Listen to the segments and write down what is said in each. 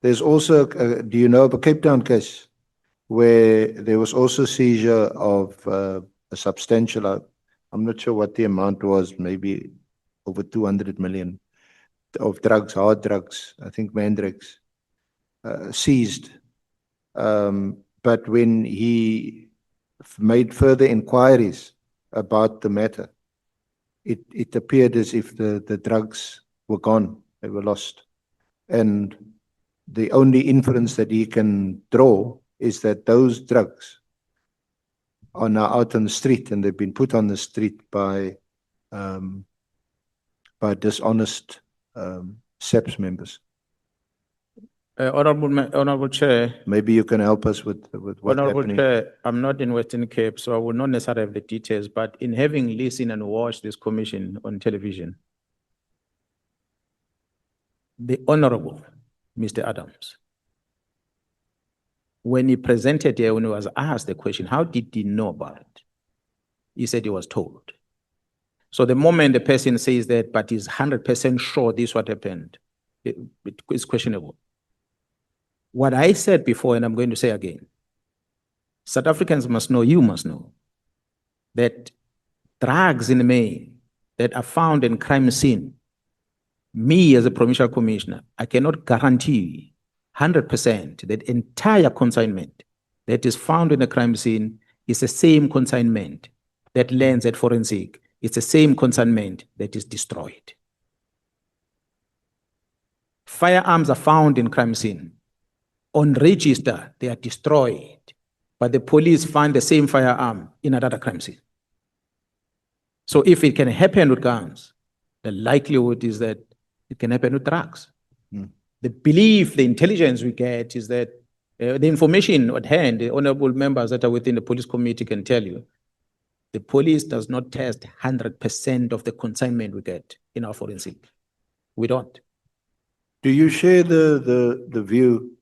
There's also, do you know of a Cape Town case where there was also seizure of a substantial, I'm not sure what the amount was, maybe over 200 million of drugs, hard drugs, I think mandrakes, seized. But when he made further inquiries about the matter, it appeared as if the drugs were gone, they were lost. And the only inference that he can draw is that those drugs are now out on the street, and they've been put on the street by dishonest SEPS members. Honorable Chair. Maybe you can help us with what's Honorable happening. Chair, I'm not in Western Cape, so I will not necessarily have the details, but in having listened and watched this commission on television, the Honorable Mr. Adams, when he presented here, when he was asked the question, how did he know about it? He said he was told. So the moment the person says that, but he's 100% sure this is what happened, it's questionable. What I said before, and I'm going to say again, South Africans must know, you must know, that drugs in the main that are found in crime scene, me as a provincial commissioner, I cannot guarantee 100% that entire consignment that is found in the crime scene is the same consignment that lands at forensic. It's the same consignment that is destroyed. Firearms are found in crime scene. On register, they are destroyed, but the police find the same firearm in another crime scene. So if it can happen with guns, the likelihood is that it can happen with drugs. The belief, the intelligence we get is that the information at hand, the honorable members that are within the police committee can tell you, the police does not test 100% of the consignment we get in our forensic. We don't. Do you share the view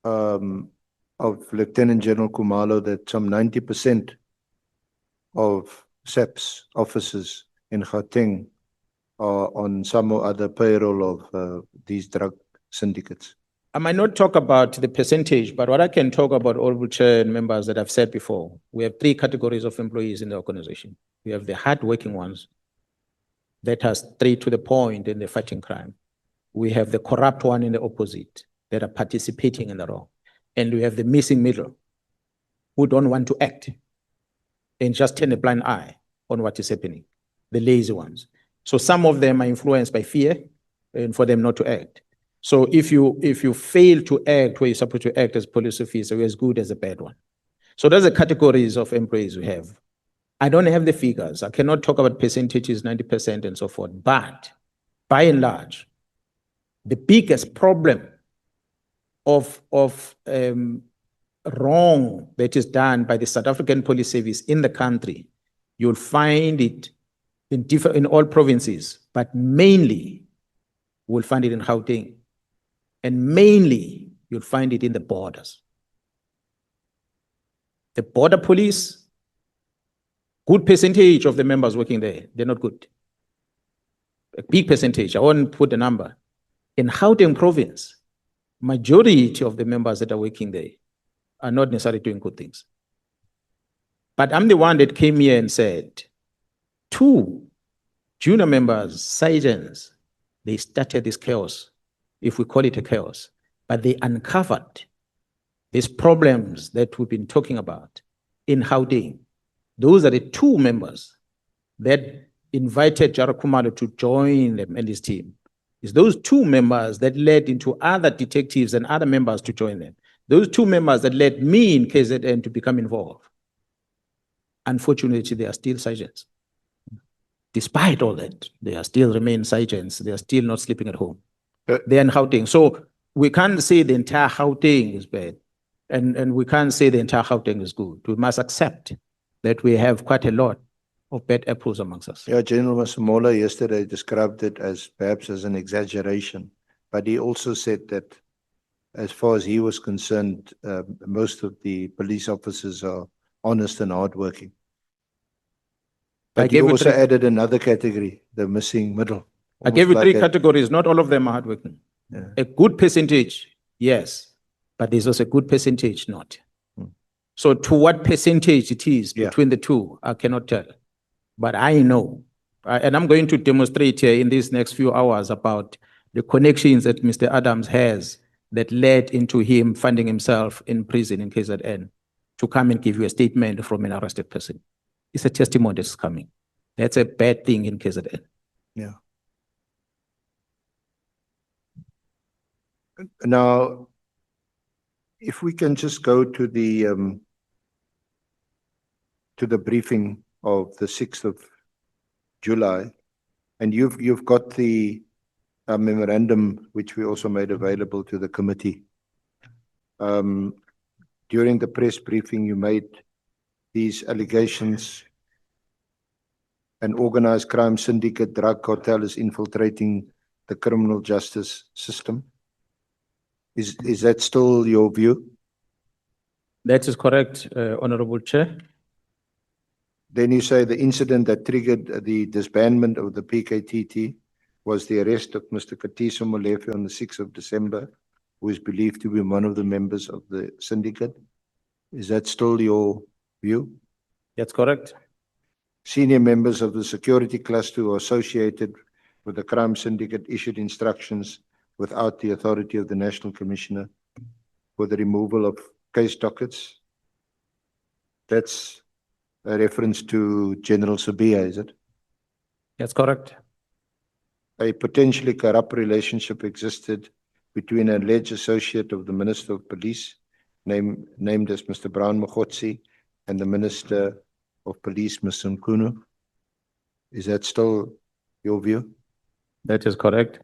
of Lieutenant General Kumalo that some 90% of SEPS officers in Gauteng are on some or other payroll of these drug syndicates? I might not talk about the percentage, but what I can talk about, Honorable Chair and members, that I've said before, we have three categories of employees in the organization. We have the hard-working ones that are straight to the point in the fighting crime. We have the corrupt one in the opposite that are participating in the wrong. And we have the missing middle who don't want to act and just turn a blind eye on what is happening, the lazy ones. So some of them are influenced by fear and for them not to act. So if you fail to act where you're supposed to act as a police officer, you're as good as a bad one. So those are categories of employees we have. I don't have the figures. I cannot talk about percentages, 90% and so forth. But by and large, the biggest problem of wrong that is done by the South African Police Service in the country, you'll find it in all provinces, but mainly we'll find it in Gauteng. And mainly you'll find it in the borders. The border police, good percentage of the members working there, they're not good. A big percentage, I won't put a number. In Gauteng province, majority of the members that are working there are not necessarily doing good things. But I'm the one that came here and said, 2 junior members, sergeants, they started this chaos, if we call it a chaos, but they uncovered these problems that we've been talking about in Gauteng. Those are the 2 members that invited Jara Kumalo to join them and his team. It's those 2 members that led into other detectives and other members to join them. Those 2 members that led me in KZN to become involved. Unfortunately, they are still sergeants. Despite all that, they are still remain sergeants. They are still not sleeping at home. They are in Gauteng. So we can't say the entire Gauteng is bad. And we can't say the entire Gauteng is good. We must accept that we have quite a lot of bad apples amongst us. Yeah, General Masemola yesterday described it as perhaps as an exaggeration, but he also said that as far as he was concerned, most of the police officers are honest and hardworking. But he also added another category, the missing middle. I gave you 3 categories, not all of them are hardworking. Yeah. A good percentage, Yes, but there's also a good percentage not. So to what percentage it is Yeah. between the two, I cannot tell. But I know, and I'm going to demonstrate here in these next few hours about the connections that Mr. Adams has that led into him finding himself in prison in KZN to come and give you a statement from an arrested person. It's a testimony that's coming. That's a bad thing in KZN. Yeah. Now, if we can just go to the briefing of the 6th of July, and you've got the memorandum which we also made available to the committee. During the press briefing, you made these allegations: an organized crime syndicate drug cartel is infiltrating the criminal justice system. Is that still your view? That is correct, Honorable Chair. Then you say the incident that triggered the disbandment of the PKTT was the arrest of Mr. Katiso Molefe on the 6th of December, who is believed to be one of the members of the syndicate. Is that still your view? That's correct. Senior members of the security cluster who are associated with the crime syndicate issued instructions without the authority of the National Commissioner for the removal of case dockets. That's a reference to General Sabia, is it? That's correct. A potentially corrupt relationship existed between an alleged associate of the Minister of Police, named as Mr. Mkhwanazi, and the Minister of Police, Mr. Mkhwanazi. Is that still your view? That is correct.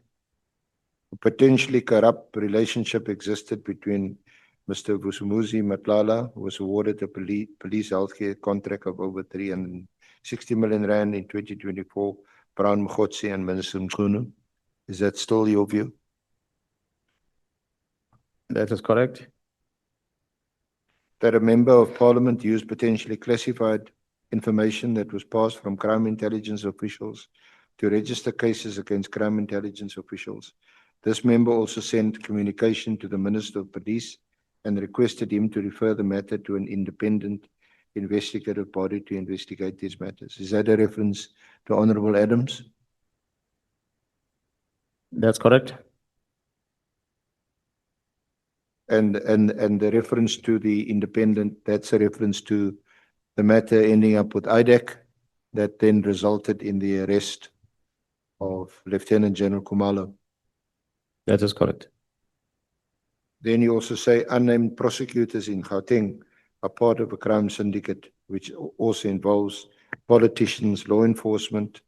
A potentially corrupt relationship existed between Mr. Vusumuzi Matlala, who was awarded a police healthcare contract of over 360 million rand in 2024, Mkhwanazi and Minister Mkhwanazi. Is that still your view? That is correct. That a member of parliament used potentially classified information that was passed from crime intelligence officials to register cases against crime intelligence officials. This member also sent communication to the Minister of Police and requested him to refer the matter to an independent investigative body to investigate these matters. Is that a reference to Honorable Adams? That's correct. And the reference to the independent, that's a reference to the matter ending up with IDAC that then resulted in the arrest of Lieutenant General Khumalo. That is correct. Then you also say unnamed prosecutors in Gauteng are part of a crime syndicate, which also involves politicians, law enforcement,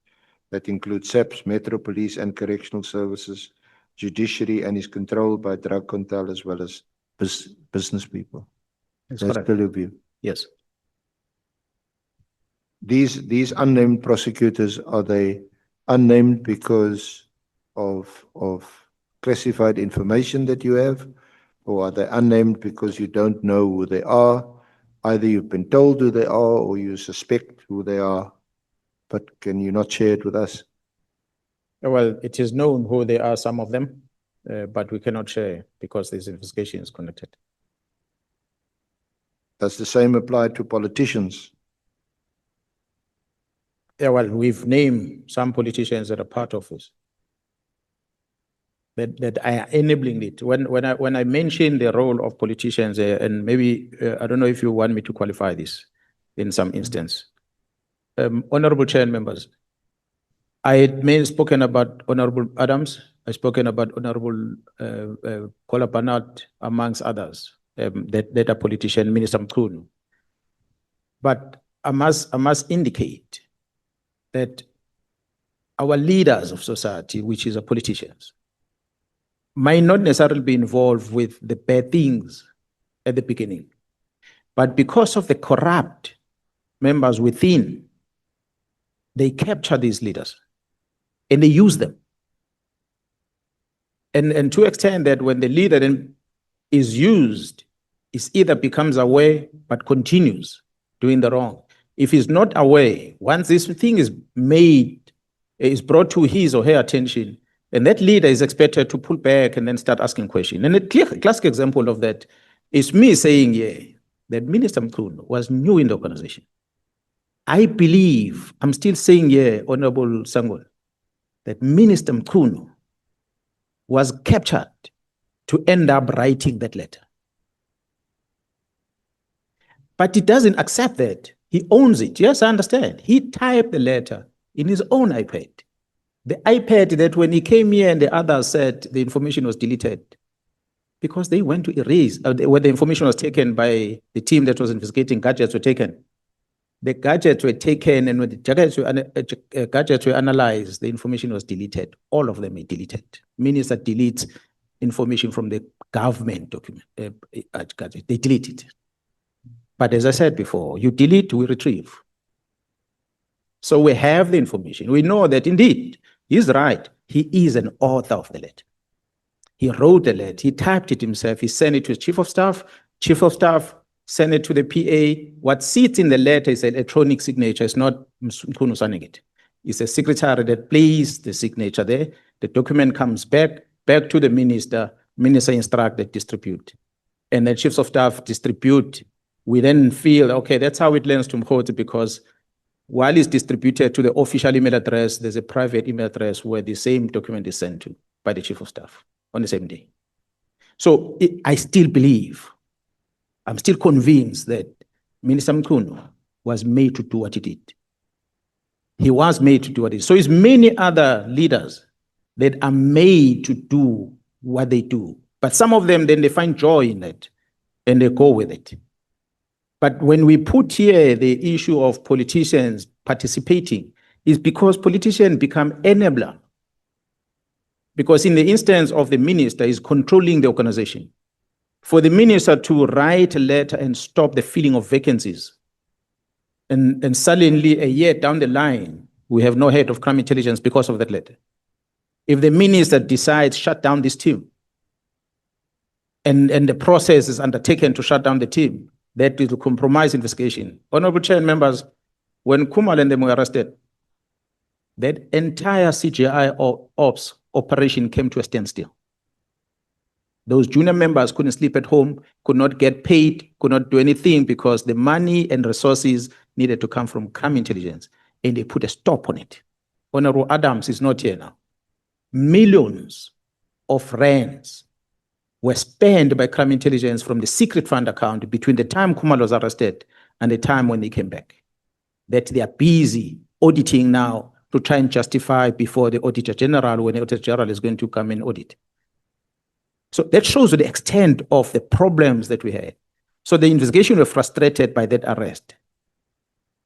that includes SAPS, Metro Police and Correctional Services, judiciary, and is controlled by drug cartel as well as business people. That's That's correct. still your view. Yes. These unnamed prosecutors, are they unnamed because of classified information that you have, or are they unnamed because you don't know who they are? Either you've been told who they are or you suspect who they are, but can you not share it with us? Well, it is known who they are, some of them, but we cannot share because this investigation is connected. Does the same apply to politicians? Yeah, well, we've named some politicians that are part of this, that are enabling it. When I mention the role of politicians, and maybe, I don't know if you want me to qualify this in some instance. Honorable Chair and members, I had spoken about Honorable Adams, I've spoken about Honorable Kola Banat, amongst others, that are politician, Minister Mkhwanazi. But I must indicate that our leaders of society, which is our politicians, might not necessarily be involved with the bad things at the beginning, but because of the corrupt members within, they capture these leaders and they use them. And to extend that when the leader then is used, it either becomes aware but continues doing the wrong. If he's not aware, once this thing is made, is brought to his or her attention, And that leader is expected to pull back and then start asking questions. And a classic example of that is me saying, that Minister Mkhwanazi was new in the organization. I believe, I'm still saying Honorable Sangol, that Minister Mkhwanazi was captured to end up writing that letter. But he doesn't accept that. He owns it. Yes, I understand. He typed the letter in his own iPad. The iPad that when he came here and the others said the information was deleted because they went to erase, where the information was taken by the team that was investigating, gadgets were taken. The gadgets were taken, and when the gadgets were analyzed, the information was deleted. All of them are deleted. Minister deletes information from the government document. They delete it. But as I said before, you delete, we retrieve. So we have the information. We know that indeed, he's right. He is an author of the letter. He wrote the letter. He typed it himself. He sent it to his chief of staff. Chief of staff sent it to the PA. What sits in the letter is an electronic signature. It's not Mkhwanazi signing it. It's a secretary that placed the signature there. The document comes back to the minister. Minister instructs that distribute. And the chiefs of staff distribute. We then feel, okay, that's how it lands to Mkhwanazi, because while it's distributed to the official email address, there's a private email address where the same document is sent to by the chief of staff on the same day. So I still believe, I'm still convinced that Minister Mkhwanazi was made to do what he did. He was made to do what he did. So it's many other leaders that are made to do what they do. But some of them, then they find joy in it and they go with it. But when we put here the issue of politicians participating, is because politicians become enabler. Because in the instance of the minister, is controlling the organization. For the minister to write a letter and stop the filling of vacancies, and suddenly a year down the line, we have no head of crime intelligence because of that letter. If the minister decides shut down this team, and the process is undertaken to shut down the team, that will compromise investigation. Honorable Chair and members, when Kumal and them were arrested, that entire CGI ops operation came to a standstill. Those junior members couldn't sleep at home, could not get paid, could not do anything because the money and resources needed to come from crime intelligence, and they put a stop on it. Honorable Adams is not here now. Millions of rands were spent by crime intelligence from the secret fund account between the time Kumal was arrested and the time when they came back. That they are busy auditing now to try and justify before the Auditor General, when the Auditor General is going to come and audit. So that shows the extent of the problems that we had. So the investigation were frustrated by that arrest.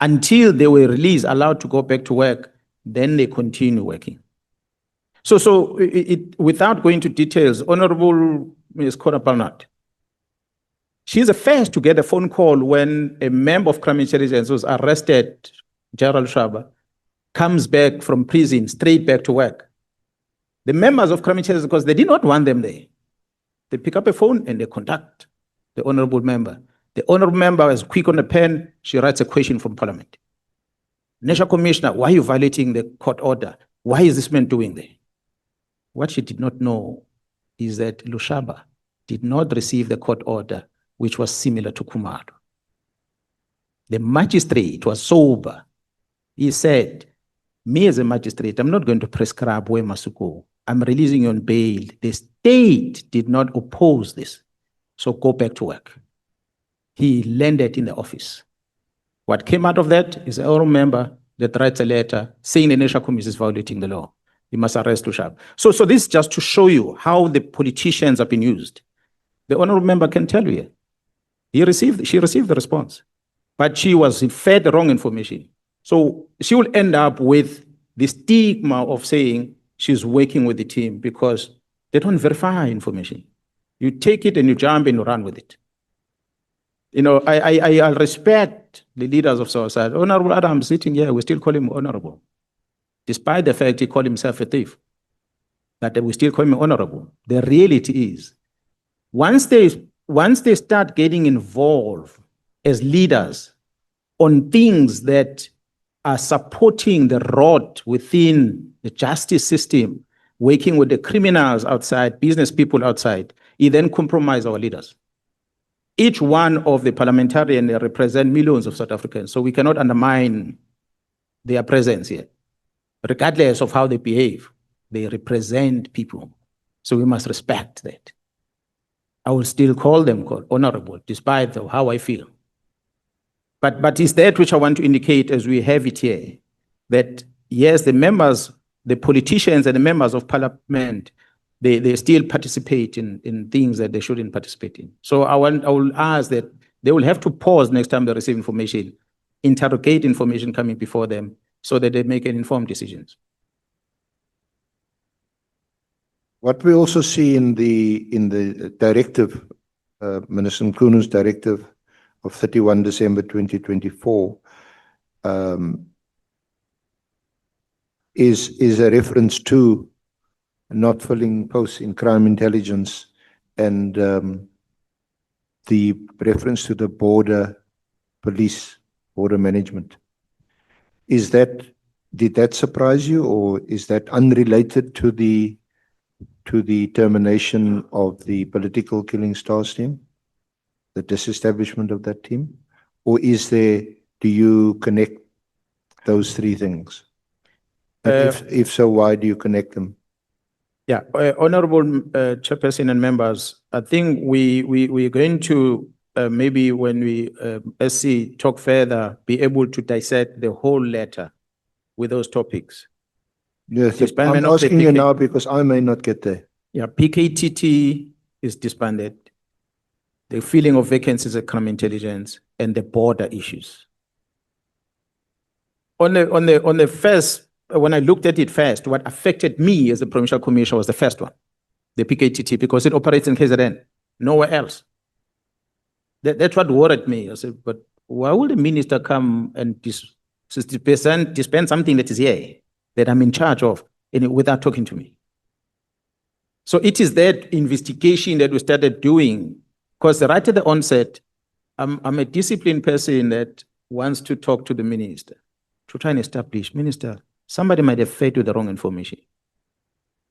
Until they were released, allowed to go back to work, then they continue working. So without going to details, Honorable Ms. Kona Palnat, she's the first to get a phone call when a member of crime intelligence was arrested, Gerald Shaba, comes back from prison, straight back to work. The members of crime intelligence, because they did not want them there, they pick up a phone and they contact the honorable member. The honorable member is quick on the pen, she writes a question from Parliament. National Commissioner, why are you violating the court order? Why is this man doing there? What she did not know is that Lushaba did not receive the court order, which was similar to Kumar. The magistrate was sober. He said, me as a magistrate, I'm not going to prescribe where must go. I'm releasing you on bail. The state did not oppose this. So go back to work. He landed in the office. What came out of that is an honorable member that writes a letter saying the National Commission is violating the law. You must arrest Lushab. So this is just to show you how the politicians have been used. The honorable member can tell you, she received the response, but she was fed the wrong information. So she will end up with the stigma of saying she's working with the team because they don't verify information. You take it and you jump and you run with it. You know, I respect the leaders of our side. Honorable Adams sitting here, we still call him honorable. Despite the fact he called himself a thief, but we still call him honorable. The reality is, once they start getting involved as leaders on things that are supporting the rot within the justice system, working with the criminals outside, business people outside, he then compromised our leaders. Each one of the parliamentarians represent millions of South Africans, so we cannot undermine their presence here. Regardless of how they behave, they represent people. So we must respect that. I will still call them honorable, despite how I feel. But it's that which I want to indicate as we have it here, that yes, the members, the politicians and the members of parliament, they still participate in things that they shouldn't participate in. So I will ask that they will have to pause next time they receive information, interrogate information coming before them so that they make an informed decisions. What we also see in the directive, Minister Mkhwanazi's directive of 31 December 2024, is a reference to not filling posts in crime intelligence and the reference to the border police, border management. Did that surprise you, or is that unrelated to the termination of the political killing stars team, the disestablishment of that team? Or do you connect those three things? And if so, why do you connect them? Yeah, Honorable Chairperson and members, I think we're going to maybe when we SC talk further, be able to dissect the whole letter with those topics. Yes, Disbandment I'm of the asking you PK now because I may not get there. Yeah, PKTT is disbanded. The filling of vacancies at crime intelligence and the border issues. On the first, when I looked at it first, what affected me as a provincial commissioner was the first one, the PKTT, because it operates in KZN, nowhere else. That's what worried me. I said, but why would the minister come and dispense something that is here, that I'm in charge of, without talking to me? So it is that investigation that we started doing, because right at the onset, I'm a disciplined person that wants to talk to the minister to try and establish, Minister, somebody might have fed you the wrong information.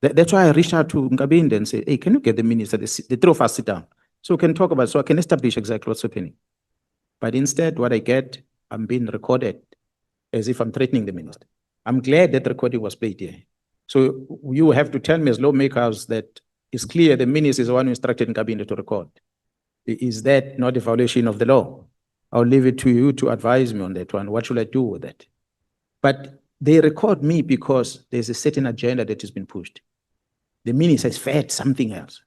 That's why I reached out to Ngabinde and said, hey, can you get the minister, the three of us sit down, so we can talk about it, so I can establish exactly what's happening. But instead, what I get, I'm being recorded as if I'm threatening the minister. I'm glad that recording was played here. So you have to tell me as lawmakers that it's clear the minister is the one who instructed Ngabinde to record. Is that not a violation of the law? I'll leave it to you to advise me on that one. What should I do with that? But they record me because there's a certain agenda that has been pushed. The minister has fed something else.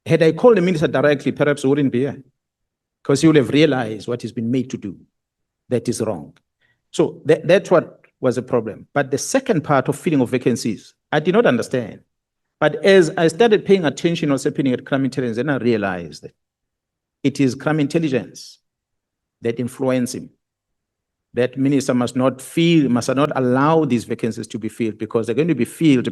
Had I called the minister directly, perhaps he wouldn't be here, because he would have realized what he's been made to do. That is wrong. So that's what was a problem. But the second part of filling of vacancies, I did not understand. But as I started paying attention to what's happening at crime intelligence, then I realized that it is crime intelligence that influence him. That minister must not allow these vacancies to be filled, because they're going to be filled by